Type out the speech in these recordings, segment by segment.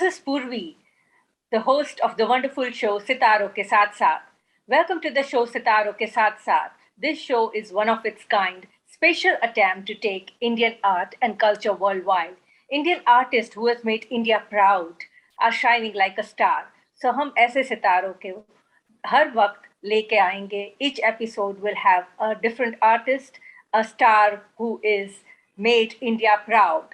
is Purvi, the host of the wonderful show Sitaro Ke Saath Saath. Welcome to the show Sitaro Ke Saath Saath. This show is one of its kind, special attempt to take Indian art and culture worldwide. Indian artists who has made India proud are shining like a star. So हम ऐसे सितारों के हर वक्त लेके आएंगे. Each episode will have a different artist, a star who is made India proud.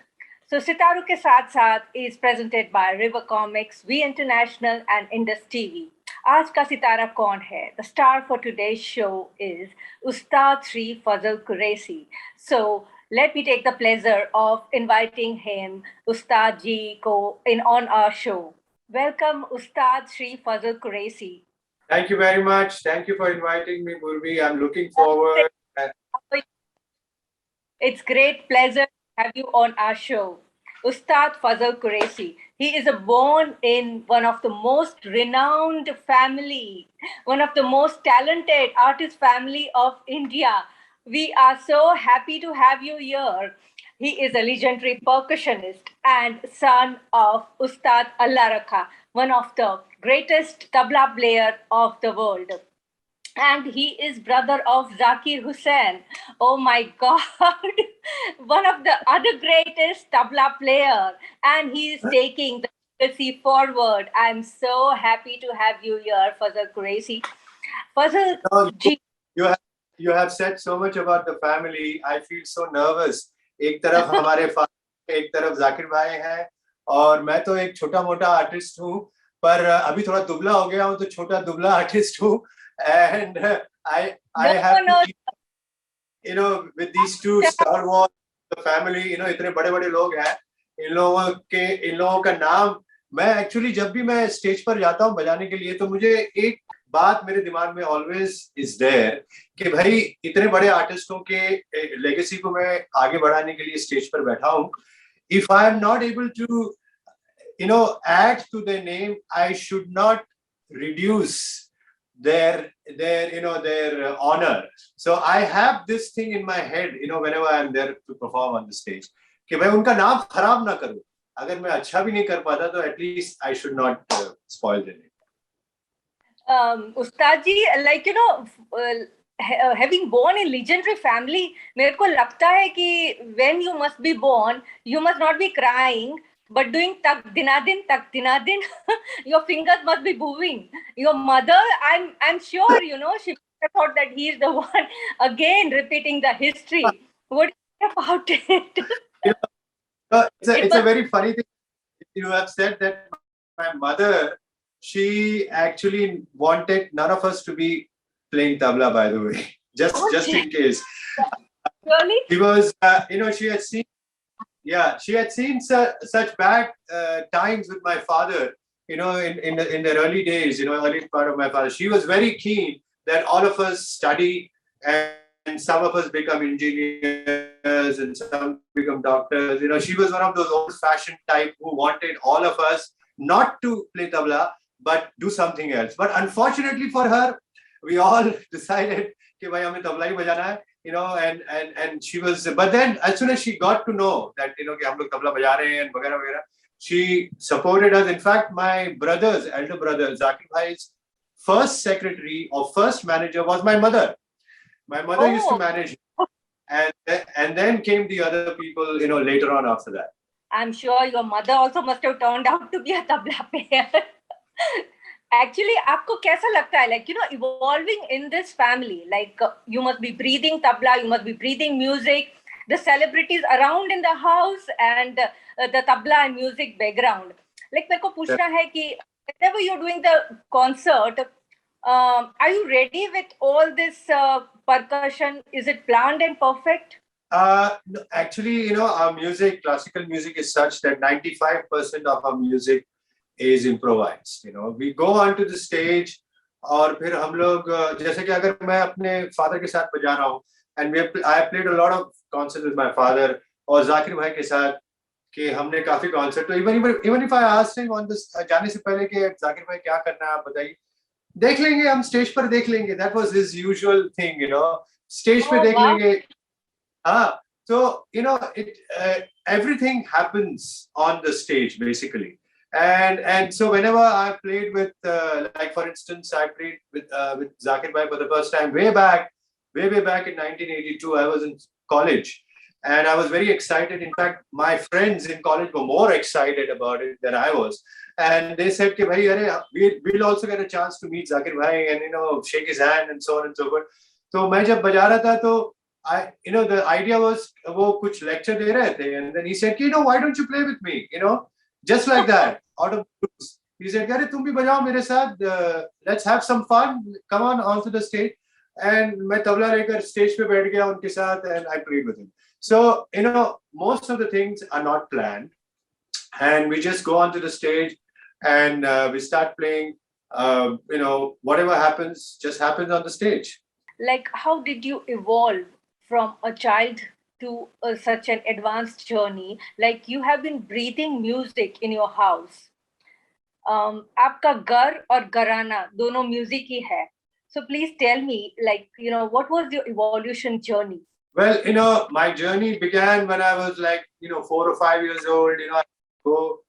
So Sitaru ke साथ साथ is presented by River Comics, V International and Indus TV. आज का सितारा कौन है? The star for today's show is Ustad Shri Fazal Qureshi. So let me take the pleasure of inviting him, Ustad Ji, ko in on our show. Welcome, Ustad Shri Fazal Qureshi. Thank you very much. Thank you for inviting me, Purvi. I'm looking forward. It's great pleasure to have you on our show. Ustad Fazal Qureshi. He is born in one of the most renowned family, one of the most talented artist family of India. We are so happy to have you here. He is a legendary percussionist and son of Ustad Allah Rakha, one of the greatest tabla player of the world. And he is brother of Zakir Hussain. Oh my God, one of the other greatest tabla player. And he is taking the legacy forward. I'm so happy to have you here, Fazal Qureshi. Fazal Ji. You have said so much about the family. I feel so nervous. एक तरफ हमारे father, एक तरफ जाकिर भाई हैं, और मैं तो एक छोटा मोटा आर्टिस्ट हूँ, पर अभी थोड़ा दुबला हो गया हूँ, तो छोटा दुबला आर्टिस्ट हूँ. And I have to, with these two stalwarts, the family, इतने बड़े-बड़े लोग हैं, इन लोगों का नाम, मैं actually जब भी मैं स्टेज पर जाता हूँ बजाने के लिए, तो मुझे एक बात मेरे दिमाग में always is there कि भाई इतने बड़े आर्टिस्टों के लेगेसी को मैं आगे बढ़ाने के लिए स्टेज पर बैठा हूँ. If I am not able to, add to their name, I should not reduce their honor. So I have this thing in my head, whenever I am there to perform on the stage, कि मैं उनका नाम खराब ना करूं. अगर मैं अच्छा भी नहीं कर पाता, तो at least I should not spoil the name. Ustad ji, having born in legendary family, मेरे को लगता है कि when you must be born, you must not be crying, but doing tak dinadin, your fingers must be moving. Your mother, I'm sure, she thought that he is the one again repeating the history. What do you think about it? It's a very funny thing. You have said that my mother, she actually wanted none of us to be playing tabla, by the way, just in case. Really? Because she had seen such bad times with my father, in the early days, early part of my father. She was very keen that all of us study, and some of us become engineers and some become doctors. She was one of those old-fashioned type who wanted all of us not to play tabla, but do something else. But unfortunately for her, we all decided कि भाई हमें तबला ही बजाना है, and she was. But then as soon as she got to know that कि हम लोग तबला बजा रहे हैं and वगैरह वगैरह, she supported us. In fact, my elder brother Zakir Bhai's first secretary or first manager was my mother. My mother used to manage, and then came the other people, later on after that. I'm sure your mother also must have turned out to be a tabla player. Actually, आपको कैसा लगता है, evolving in this family, you must be breathing tabla, you must be breathing music, the celebrities around in the house and the tabla and music background. मेरे को पूछना है कि whenever you're doing the concert, are you ready with all this percussion? Is it planned and perfect? No, actually, our music, classical music, is such that 95% of our music is improvised. We go onto the stage, और फिर हम लोग जैसे कि अगर मैं अपने father के साथ बजा रहा हूँ, and I played a lot of concerts with my father, और जाकिर भाई के साथ कि हमने काफी कॉन्सर्ट, तो even if I asked him on this जाने से पहले कि जाकिर भाई क्या करना है आप बताइए, देख लेंगे हम स्टेज पर देख लेंगे. That was his usual thing, stage पे देख लेंगे. So everything happens on the stage basically. And so whenever I played with, like for instance, I played with Zakir Bhai for the first time way back in 1982. I was in college, and I was very excited. In fact, my friends in college were more excited about it than I was, and they said, "Ki, bhai, are, we'll also get a chance to meet Zakir Bhai and shake his hand and so on and so forth." So मैं जब बजा रहा था तो the idea was वो कुछ lecture दे रहे थे, and then he said, why don't you play with me, just like that, out of blues. He said, "Gare, tum bhi bajao mere saath. Let's have some fun. Come on onto the stage." And मैं तबला लेकर stage पे बैठ गया उनके साथ, and I played with him. So most of the things are not planned, and we just go onto the stage, and we start playing. Whatever happens just happens on the stage. Like, how did you evolve from a child to such an advanced journey? Like, you have been breathing music in your house. आपका घर और घराना दोनों music ही है. So please tell me, like, what was your evolution journey? Well, my journey began when I was like, 4 or 5 years old. I go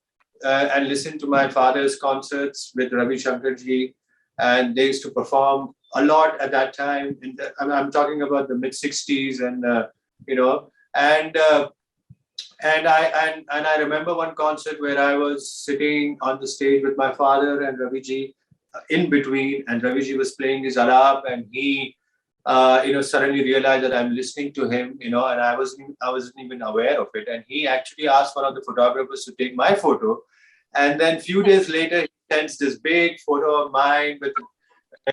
and listen to my father's concerts with Ravi Shankar ji, and they used to perform a lot at that time. I'm talking about the mid '60s, and and I remember one concert where I was sitting on the stage with my father and Ravi ji in between, and Ravi ji was playing his alap, and he suddenly realized that I'm listening to him, and I wasn't even aware of it. And he actually asked one of the photographers to take my photo. And then few days later, he sends this big photo of mine with,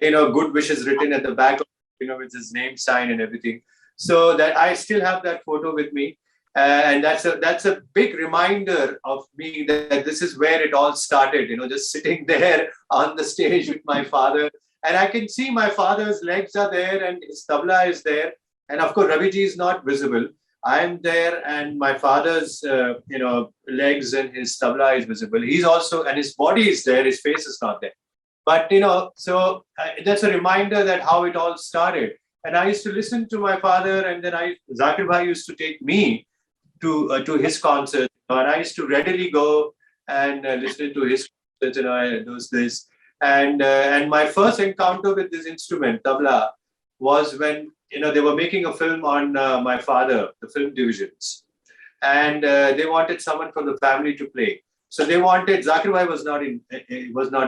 good wishes written at the back, with his name sign and everything. So that I still have that photo with me. And that's a big reminder of me that this is where it all started, just sitting there on the stage with my father. And I can see my father's legs are there and his tabla is there. And of course, Ravi ji is not visible. I am there, and my father's, legs and his tabla is visible. He's also, and his body is there. His face is not there. But, so that's a reminder that how it all started. And I used to listen to my father, and then Zakir Bhai used to take me to his concerts. And I used to readily go and listen to his concerts, those days. And my first encounter with this instrument, tabla, was when they were making a film on my father, the film Divisions, and they wanted someone from the family to play. So they wanted Zakir Bhai was not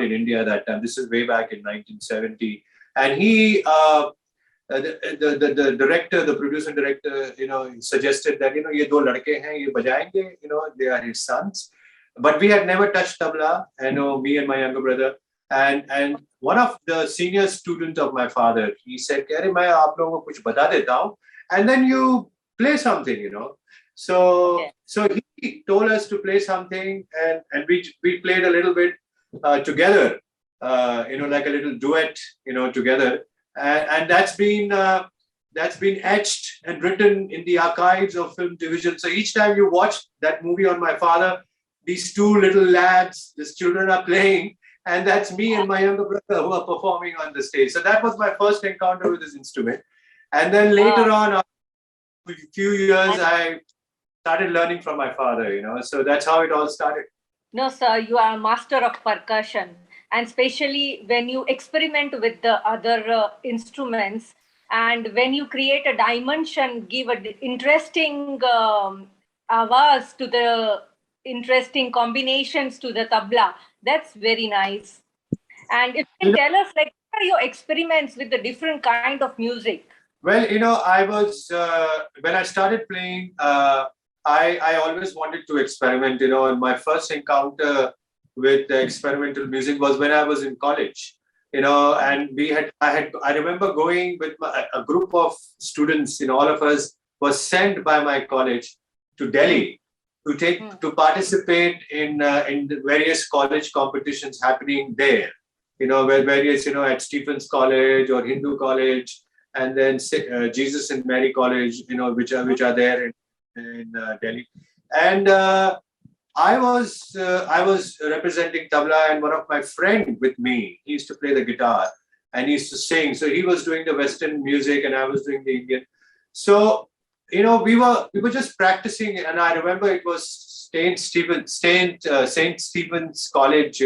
in India at that time. This is way back in 1970, and he. The director, the producer director, suggested that ye do ladke hain, ye bajayenge, they are his sons. But we had never touched tabla. Me and my younger brother, and one of the senior students of my father, he said, "Kare, main aap logon ko kuch bata deta hu, and then you play something, So he told us to play something, and we played a little bit together, like a little duet, together. And that's been etched and written in the archives of Film Division. So each time you watch that movie on my father, these two little lads, these children are playing, and that's me and my younger brother who are performing on the stage. So that was my first encounter with this instrument. And then later on, after a few years, I started learning from my father, So that's how it all started. No, sir, you are a master of percussion. And especially when you experiment with the other instruments, and when you create a dimension, give an interesting avaz to the interesting combinations to the tabla. That's very nice. And if you can tell us, like, what are your experiments with the different kind of music? Well, I was when I started playing, I always wanted to experiment. And my first encounter with experimental music was when I was in college, and I remember going with a group of students, all of us was sent by my college to Delhi to participate in the various college competitions happening there, where various, at Stephens College or Hindu College, and then Jesus and Mary College, which are there in Delhi. And I was representing tabla, and one of my friend with me, he used to play the guitar and he used to sing. So he was doing the Western music and I was doing the Indian. So we were just practicing, and I remember it was Saint Stephen's College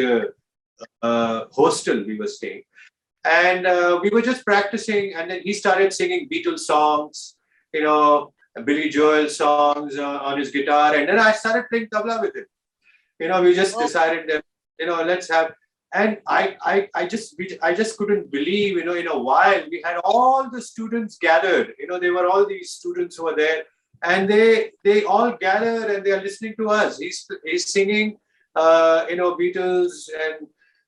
hostel we were staying. And we were just practicing, and then he started singing Beatles songs, Billy Joel songs on his guitar. And then I started playing tabla with him. We just decided that, let's have, and I just couldn't believe, in a while we had all the students gathered, they were all these students who were there, and they all gathered and they are listening to us. He's singing, Beatles,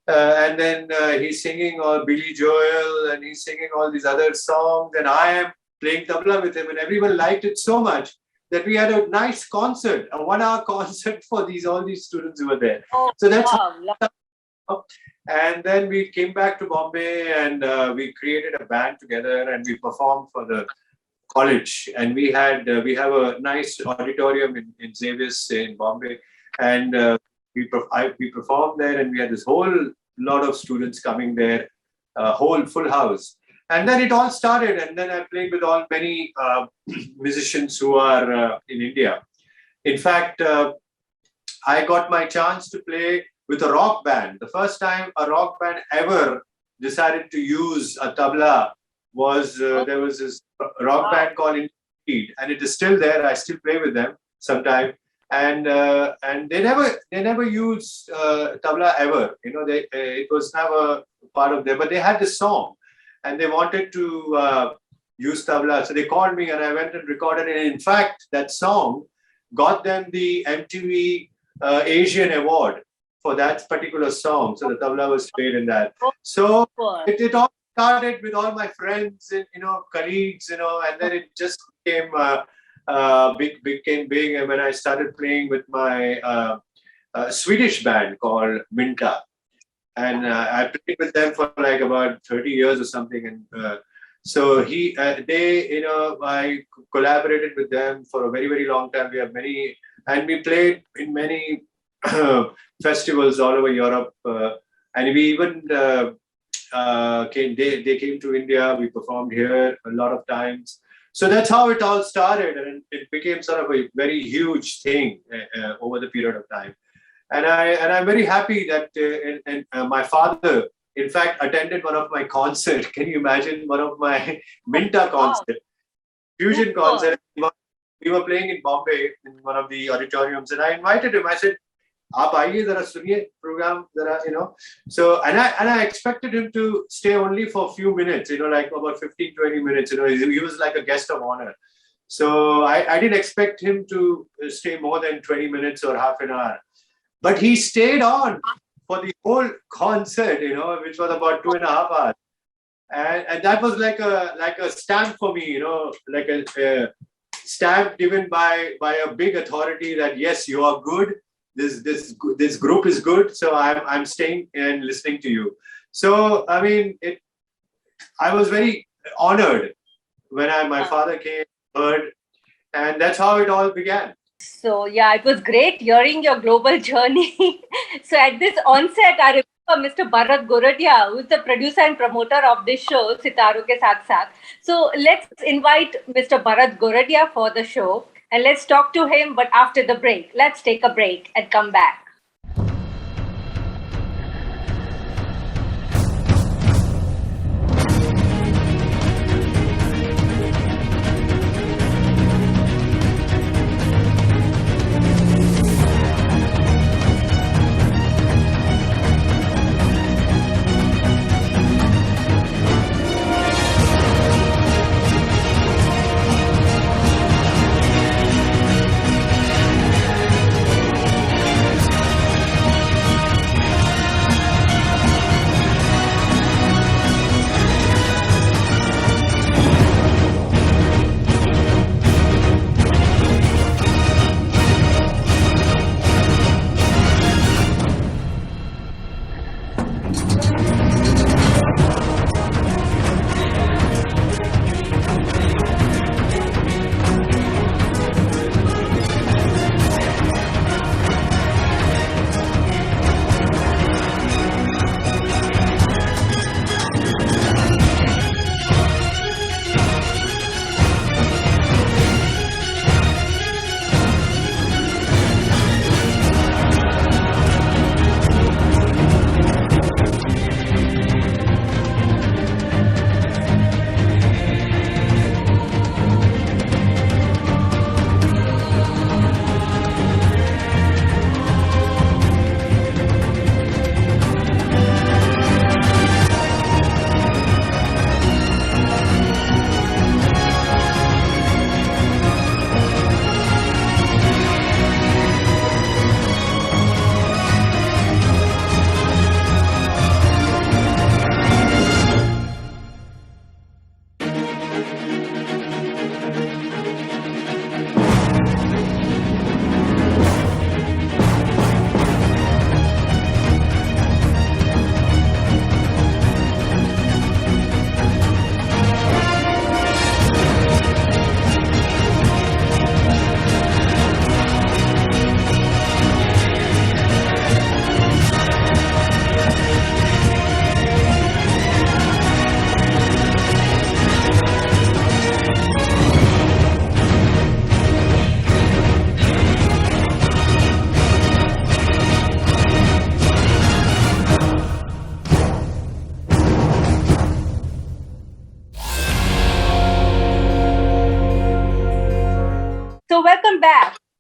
and then he's singing Billy Joel, and he's singing all these other songs, and I am playing tabla with him, and everyone liked it so much that we had a nice concert, a 1-hour concert for all these students who were there. So that's and then we came back to Bombay, and we created a band together, and we performed for the college. And we have a nice auditorium in Xavier's in Bombay, and we performed there, and we had this whole lot of students coming there, whole full house. And then it all started, and then I played with many musicians who are in India. In fact, I got my chance to play with a rock band. The first time a rock band ever decided to use a tabla was there was this rock band called Indeed, and it is still there. I still play with them sometime, and they never used tabla ever. It was never part of them, but they had this song, and they wanted to use tabla. So they called me, and I went and recorded it. In fact, that song got them the MTV Asian Award for that particular song. So the tabla was played in that. So it all started with all my friends and colleagues, and then it just became became big. And when I started playing with my Swedish band called Minta, and I played with them for like about 30 years or something. And so I collaborated with them for a very, very long time. We have many, and we played in many festivals all over Europe. And we even they came to India. We performed here a lot of times. So that's how it all started, and it became sort of a very huge thing over the period of time. And I'm very happy that my father, in fact, attended one of my concerts. Can you imagine one of my Minta concert, fusion concert? We were playing in Bombay in one of the auditoriums, and I invited him. I said, "Aap aaiye, zara suniye program, zara." So and I expected him to stay only for a few minutes, like about 15-20 minutes. He was like a guest of honor. So I didn't expect him to stay more than 20 minutes or half an hour. But he stayed on for the whole concert, which was about 2.5 hours. And that was like a stamp for me, like a stamp given by a big authority that, yes, you are good. This group is good. So I'm staying and listening to you. So, I mean, I was very honored when my father came, heard, and that's how it all began. So, yeah, it was great hearing your global journey. So, at this onset, I remember Mr. Bharat Goradia, who is the producer and promoter of this show, Sitaro Ke Saath Saath. So, let's invite Mr. Bharat Goradia for the show, and let's talk to him. But after the break, let's take a break and come back.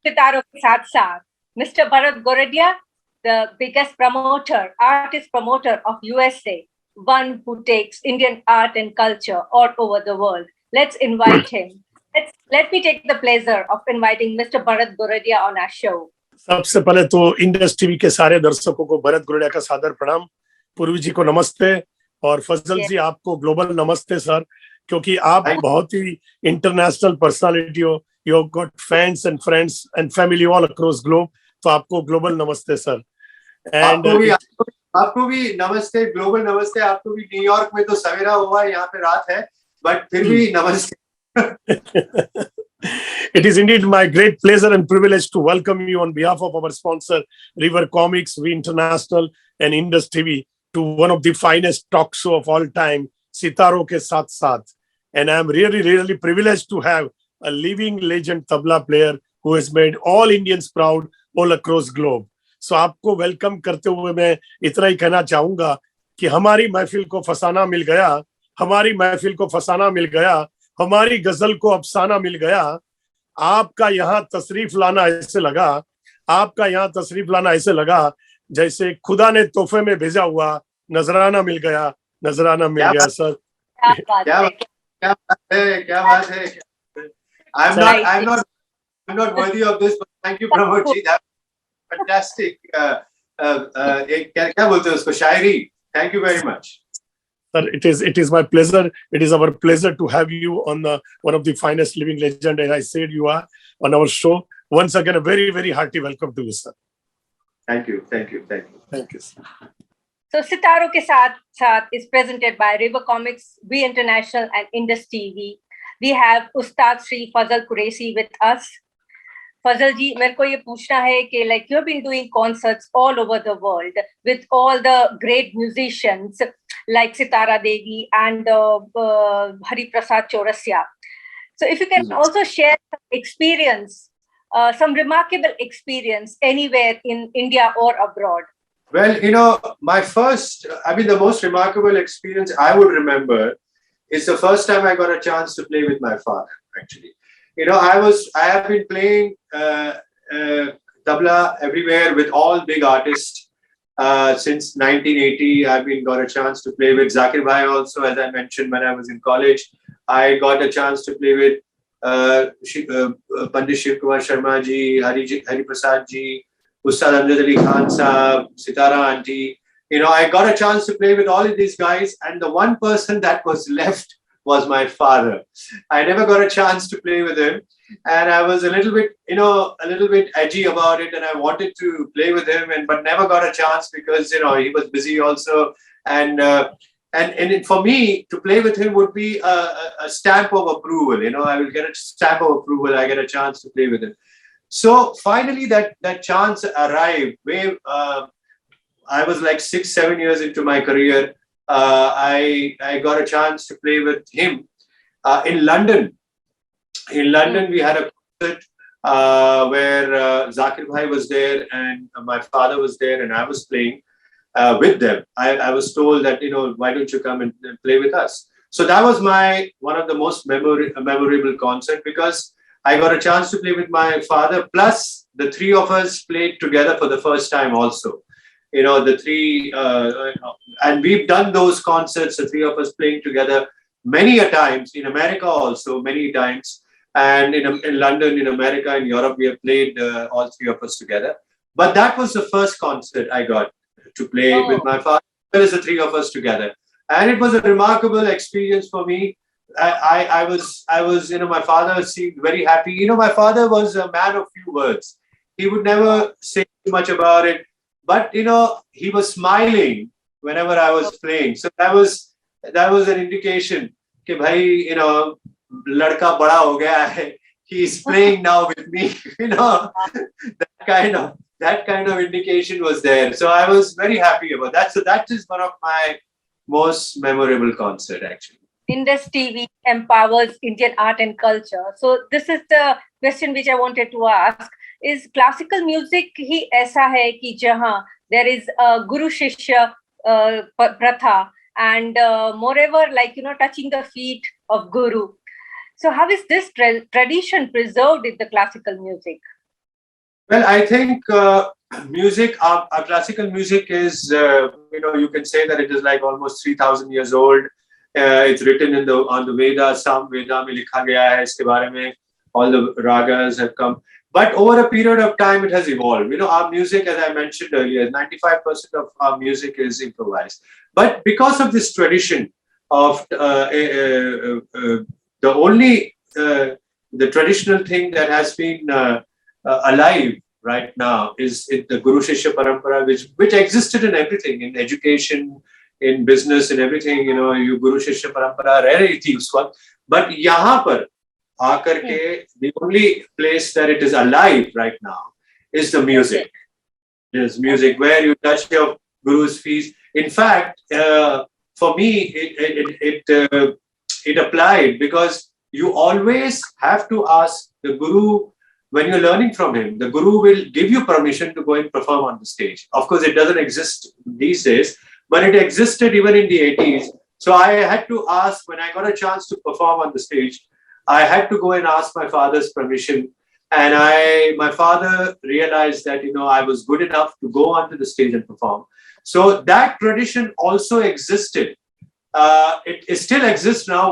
सितारों के साथ साथ Mr. Bharat Goradia, the biggest promoter, artist promoter of USA, one who takes Indian art and culture all over the world. Let's invite him. Let me take the pleasure of inviting Mr. Bharat Goradia on our show. सबसे पहले तो Indus TV के सारे दर्शकों को भरत गुरडिया का सादर प्रणाम, पूर्वी जी को नमस्ते और फजल जी आपको ग्लोबल नमस्ते सर, क्योंकि आप बहुत ही इंटरनेशनल पर्सनालिटी हो, you have got fans and friends and family all across globe, तो आपको ग्लोबल नमस्ते सर। एंड आपको भी नमस्ते, ग्लोबल नमस्ते। आपको भी न्यूयॉर्क में तो सवेरा हुआ है, यहाँ पे रात है, बट फिर भी नमस्ते। It is indeed my great pleasure and privilege to welcome you on behalf of our sponsor, River Comics, We International, and Indus TV to one of the finest talk show of all time, Sitaro Ke Saath Saath. And I am really privileged to have a living legend tabla player who has made all Indians proud all across globe. So आपको welcome करते हुए मैं इतना ही कहना चाहूंगा कि हमारी महफिल को फसाना मिल गया, हमारी महफिल को फसाना मिल गया, हमारी गजल को अफसाना मिल गया, आपका यहाँ तशरीफ लाना ऐसे लगा, आपका यहाँ तशरीफ लाना ऐसे लगा जैसे खुदा ने तोहफे में भेजा हुआ नजराना मिल गया, नजराना मिल गया सर। क्या बात है। I'm not worthy of this, but thank you Pramod ji, that fantastic क्या बोलते हैं उसको, शायरी। Thank you very much. Sir, it is my pleasure. It is our pleasure to have you on one of the finest living legend, as I said you are, on our show. Once again, a very hearty welcome to you, sir. Thank you. Sir. So, Sitaro Ke Saath Saath is presented by River Comics, We International, and Indus TV. We have Ustad Shri Fazal Qureshi with us. Fazal ji, मेरे को ये पूछना है कि like you have been doing concerts all over the world with all the great musicians like Sitara Devi and Hari Prasad Chaurasia. So if you can also share some experience, some remarkable experience anywhere in India or abroad. Well, the most remarkable experience I would remember is the first time I got a chance to play with my father, actually. I have been playing tabla everywhere with all big artists since 1980. I've got a chance to play with Zakir Bhai also, as I mentioned, when I was in college. I got a chance to play with Pandit Shiv Kumar Sharma ji, Hari Prasad ji, Ustad Amjad Ali Khan Sahab, Sitara Aunty. I got a chance to play with all of these guys, and the one person that was left was my father. I never got a chance to play with him, and I was a little bit edgy about it, and I wanted to play with him, but never got a chance because he was busy also, and for me to play with him would be a stamp of approval. I will get a stamp of approval. I get a chance to play with him. So finally, that chance arrived. Where I was like 6-7 years into my career. I got a chance to play with him in London. In London, we had a concert where Zakir Bhai was there and my father was there, and I was playing with them. I was told that, why don't you come and play with us? So that was one of the most memorable concert, because I got a chance to play with my father, plus the three of us played together for the first time also. The three, and we've done those concerts, the three of us playing together many a times, in America also many times, and in London, in America, in Europe, we have played all three of us together. But that was the first concert I got to play with my father, as well as the three of us together. And it was a remarkable experience for me. I was, my father seemed very happy. My father was a man of few words. He would never say too much about it. But he was smiling whenever I was playing. So that was an indication that bhai, ladka bada ho gaya hai. He is playing now with me. That kind of indication was there. So I was very happy about that. So that is one of my most memorable concert, actually. Indus TV empowers Indian art and culture. So this is the question which I wanted to ask. Is classical music ही ऐसा है कि जहाँ there is a guru shishya pratha, and moreover, touching the feet of guru. So how is this tradition preserved in the classical music? Well, I think music, our classical music is, you can say that it is like almost 3,000 years old. It's written in the on the Vedas. Some Veda में लिखा गया है इसके बारे में. All the ragas have come. But over a period of time, it has evolved. Our music, as I mentioned earlier, 95% of our music is improvised. But because of this tradition of the only the traditional thing that has been alive right now is the Guru Shishya Parampara, which existed in everything, in education, in business, in everything. You Guru Shishya Parampara रह रही थी उस वक्त. But यहाँ पर आकर के the only place that it is alive right now is the music. Yes, music where you touch your Guru's feet. In fact, for me, it applied because you always have to ask the Guru. When you're learning from him, the Guru will give you permission to go and perform on the stage. Of course, it doesn't exist these days, but it existed even in the 80s. So I had to ask, when I got a chance to perform on the stage, I had to go and ask my father's permission. And my father realized that, I was good enough to go onto the stage and perform. So that tradition also existed. It still exists now.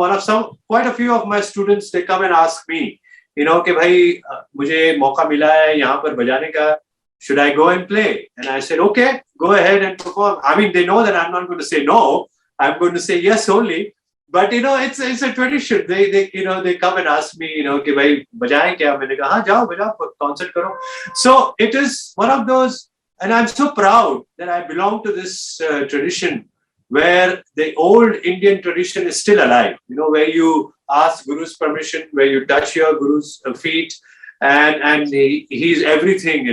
Quite a few of my students, they come and ask me, कि भाई मुझे मौका मिला है यहाँ पर बजाने का, should I go and play? And I said, okay, go ahead and perform. I mean, they know that I'm not going to say no. I'm going to say yes only. But it's a tradition. They come and ask me, कि भाई बजाएं क्या? मैंने कहा हाँ जाओ बजाओ concert करो. So it is one of those, and I'm so proud that I belong to this tradition where the old Indian tradition is still alive. Where you ask Guru's permission, where you touch your Guru's feet, and he's everything.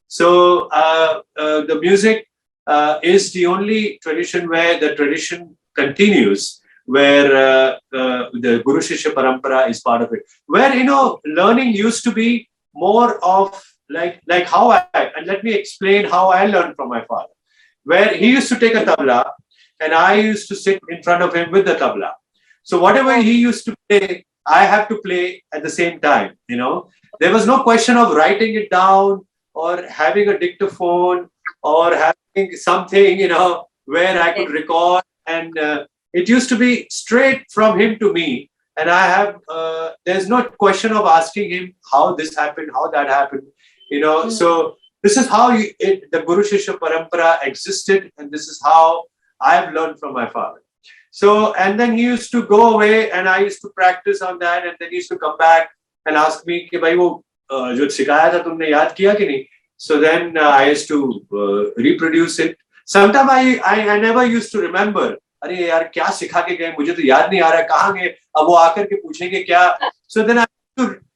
So the music is the only tradition where the tradition continues, where the Guru Shishya Parampara is part of it. Where learning used to be more of like how and let me explain how I learned from my father. Where he used to take a tabla, and I used to sit in front of him with the tabla. So whatever he used to play, I have to play at the same time. There was no question of writing it down or having a dictaphone or having something, where I could record. And it used to be straight from him to me. And I have, there's no question of asking him how this happened, how that happened, So this is how the Guru Shishya Parampara existed. And this is how I have learned from my father. So, and then he used to go away and I used to practice on that. And then he used to come back and ask me, कि भाई वो जो सिखाया था तुमने याद किया कि नहीं? So then I used to reproduce it. Sometimes I never used to remember. अरे यार क्या सिखा के गए? मुझे तो याद नहीं आ रहा है कहाँ गए? अब वो आकर के पूछेंगे क्या? So then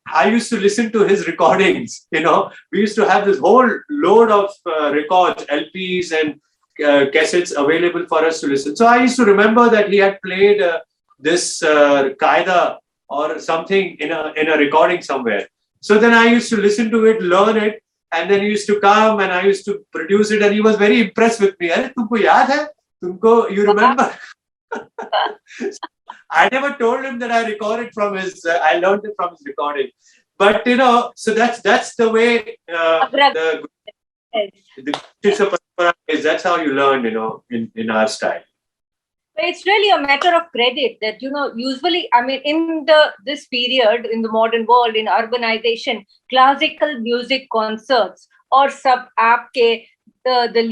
I used to listen to his recordings. We used to have this whole load of records, LPs and cassettes available for us to listen. So I used to remember that he had played this qaida or something in a recording somewhere. So then I used to listen to it, learn it, and then he used to come and I used to produce it, and he was very impressed with me. अरे तुमको याद है? You remember? I never told him that I recorded from I learned it from his recording. But so that's the way that's how you learn, in our style. It's really a matter of credit that, usually, I mean, in this period, in the modern world, in urbanization, classical music concerts और सब आपके the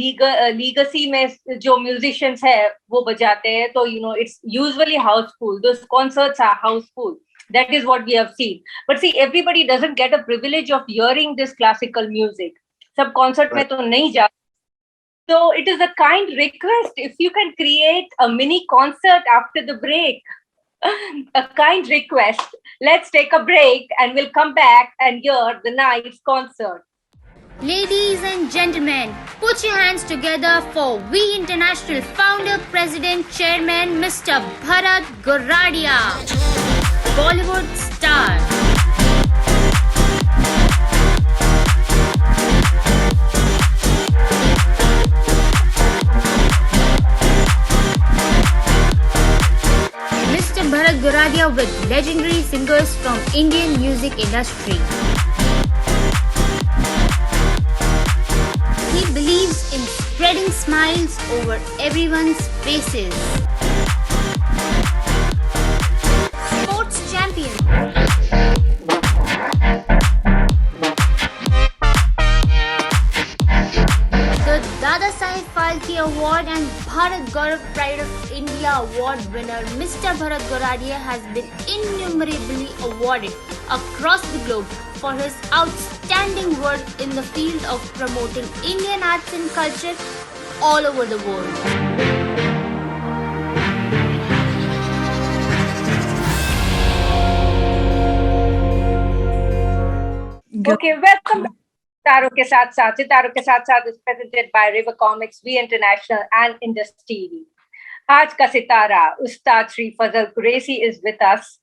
legacy में जो musicians है वो बजाते हैं, तो it's usually houseful. Those concerts are houseful. That is what we have seen. But see, everybody doesn't get a privilege of hearing this classical music. सब concert में तो नहीं जा. So it is a kind request if you can create a mini concert after the break. A kind request. Let's take a break and we'll come back and hear the night's concert. Ladies and gentlemen, put your hands together for We International Founder, President, Chairman, Mr. Bharat Goradia, Bollywood star. Mr. Bharat Goradia with legendary singers from Indian music industry. believes in spreading smiles over everyone's faces. Sports champion. The Dada Saheb Phalke Award and Bharat Gaurav Pride of India Award winner Mr. Bharat Goradia has been innumerably awarded across the globe for his outstanding work in the field of promoting Indian arts and culture all over the world. Okay, welcome back. सितारों के साथ साथ is presented by River Comics, We International and Indus TV. आज का सितारा Ustad Shri Fazal Qureshi is with us,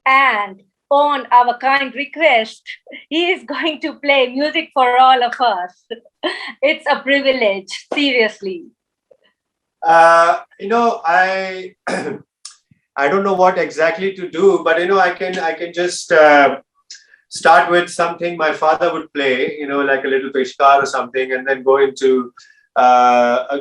and on our kind request, he is going to play music for all of us. It's a privilege, seriously. I I don't know what exactly to do, but I can just start with something my father would play, like a little peshkar or something, and then go into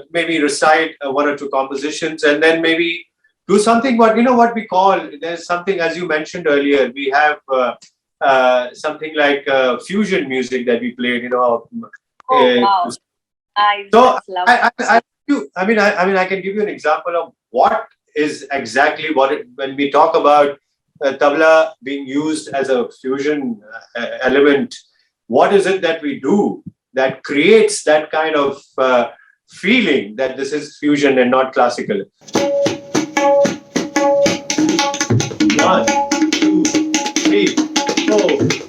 maybe recite one or two compositions, and then maybe do something what we call, there's something, as you mentioned earlier, we have something like fusion music that we played, Oh, wow. I can give you an example of what is exactly when we talk about tabla being used as a fusion element. What is it that we do that creates that kind of feeling that this is fusion and not classical? 1, 2, 3, 4.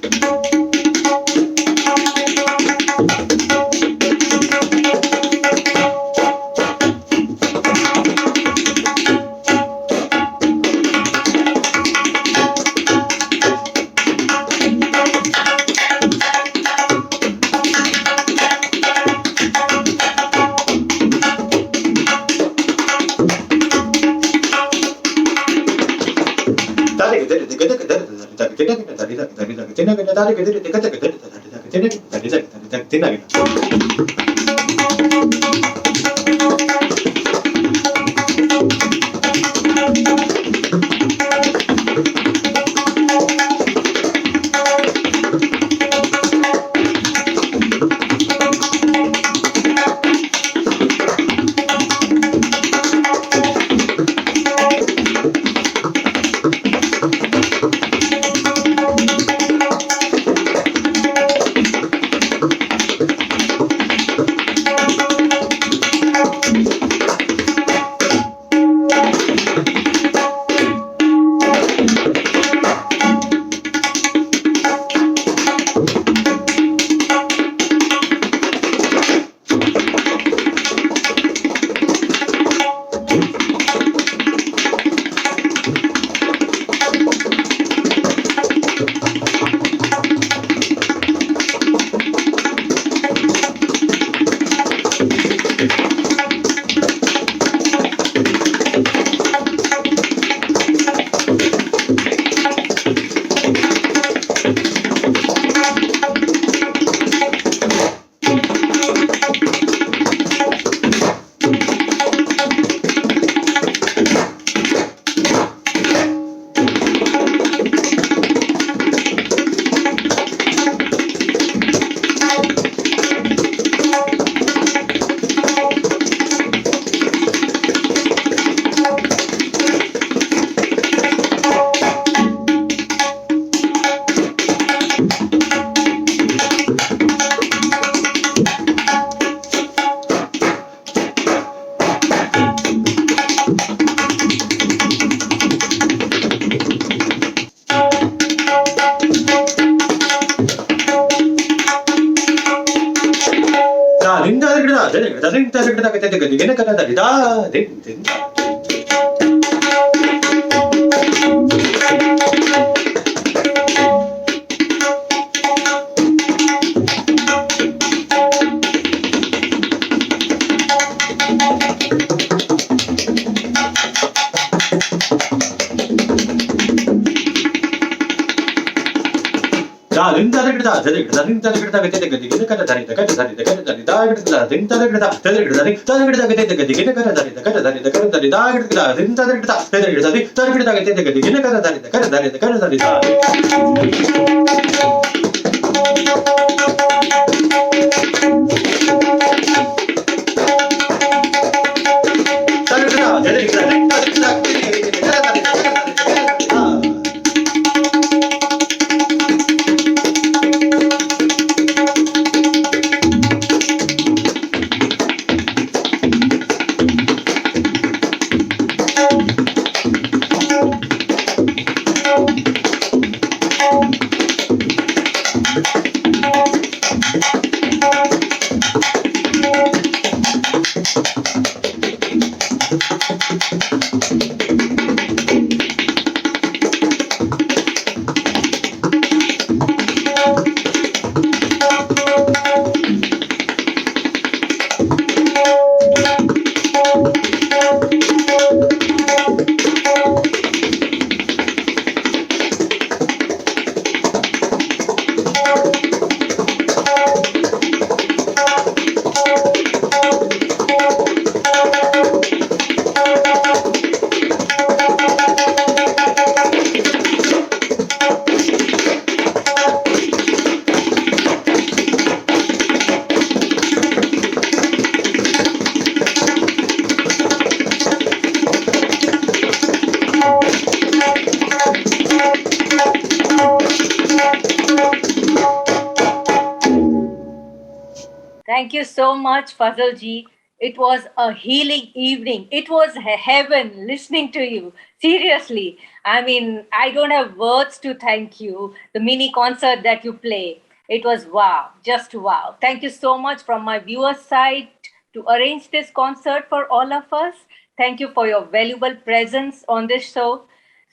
Thank you so much, Fazal ji. It was a healing evening. It was heaven listening to you. Seriously. I mean, I don't have words to thank you. The mini concert that you play, it was wow, just wow. Thank you so much from my viewers' side to arrange this concert for all of us. Thank you for your valuable presence on this show.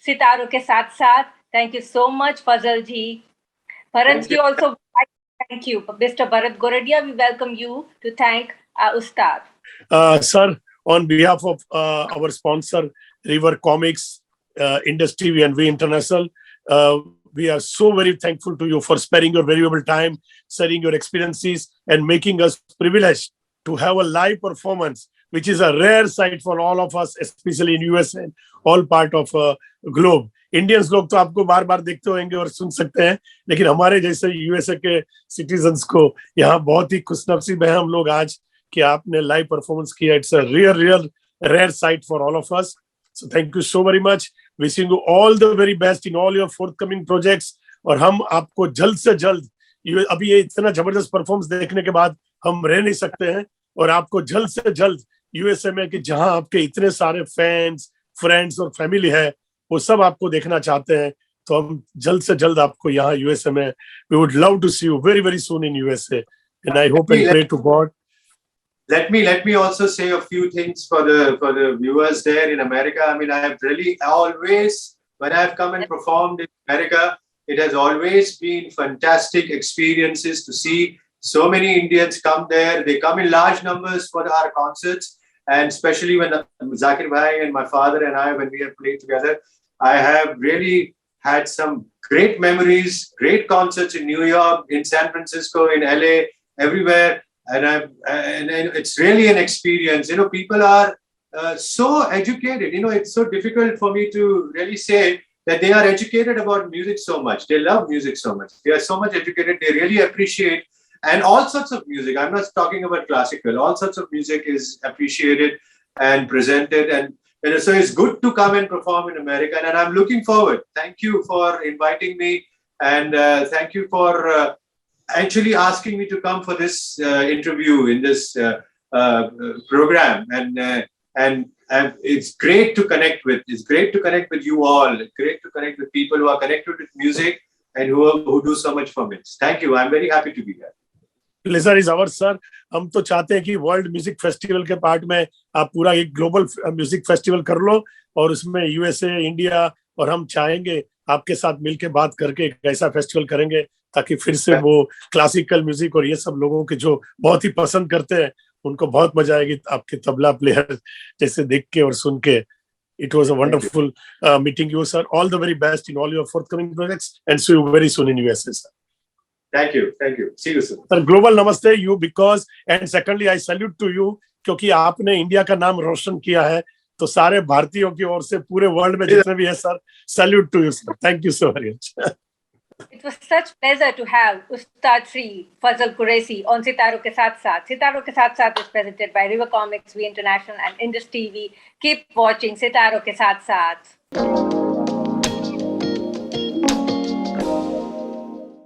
Sitaro ke saath saath. Thank you so much, Fazal ji. Bharat ji also. Thank you. Mr. Bharat Goradia, we welcome you to thank Ustad. Sir, on behalf of our sponsor, River Comics, Indus TV and We International, we are so very thankful to you for sparing your valuable time, sharing your experiences, and making us privileged to have a live performance, which is a rare sight for all of us, especially in US and all part of globe. Indians लोग तो आपको बार बार देखते होंगे और सुन सकते हैं, लेकिन हमारे जैसे यूएसए के सिटीजन्स को यहाँ बहुत ही खुशनसीब है हम लोग आज कि आपने लाइव परफॉर्मेंस किया. It's a real rare sight for all of us. So thank you so very much. Wishing you all the very best in all your forthcoming projects. और हम आपको जल्द से जल्द, अभी ये इतना जबरदस्त परफॉर्मेंस देखने के बाद हम रह नहीं सकते हैं, और आपको जल्द से जल्द यूएसए में, कि जहां आपके इतने सारे फैंस, फ्रेंड्स और फैमिली है, वो सब आपको देखना चाहते हैं. तो हम जल्द से जल्द आपको यहाँ यूएसए में, we would love to see you very very soon in USA, and I hope and pray to God. Let me also say a few things for the viewers there in America. I mean, I have really always, when I have come and performed in America, it has always been fantastic experiences to see so many Indians come there. They come in large numbers for our concerts, and especially when Zakir Bhai and my father and I, when we have played together, I have really had some great memories, great concerts in New York, in San Francisco, in LA, everywhere. And it's really an experience. You know, people are so educated. You know, it's so difficult for me to really say that they are educated about music so much. They love music so much. They are so much educated. They really appreciate, and all sorts of music. I'm not talking about classical. All sorts of music is appreciated and presented. And so it's good to come and perform in America. And I'm looking forward. Thank you for inviting me. And thank you for actually asking me to come for this interview in this program. And it's great to connect with. It's great to connect with you all. It's great to connect with people who are connected with music and who do so much for me. Thank you. I'm very happy to be here. Pleasure is ours, sir. हम तो चाहते हैं कि world music festival के part में आप पूरा एक ग्लोबल म्यूजिक फेस्टिवल कर लो, और उसमें यूएसए, इंडिया, और हम चाहेंगे आपके साथ मिलके बात करके एक ऐसा फेस्टिवल करेंगे ताकि फिर से वो क्लासिकल म्यूजिक और ये सब लोगों के जो बहुत ही पसंद करते हैं, उनको बहुत मजा आएगी आपके तबला प्लेयर जैसे देख के और सुन के. It was a wonderful meeting you, sir. All the very best in all your forthcoming projects, and see you very soon in USA, sir. Thank you. See you soon. Sir global namaste you because and secondly I salute to you क्योंकि आपने India का नाम रोशन किया है, तो सारे भारतीयों की ओर से पूरे वर्ल्ड में जितने भी है sir, salute to you sir. Thank you so very much. It was such pleasure to have Ustad Shri Fazal Qureshi on Sitaro Ke Saath Saath. Sitaro Ke Saath Saath is presented by River Comics, We International and Indus TV. Keep watching Sitaro Ke Saath Saath.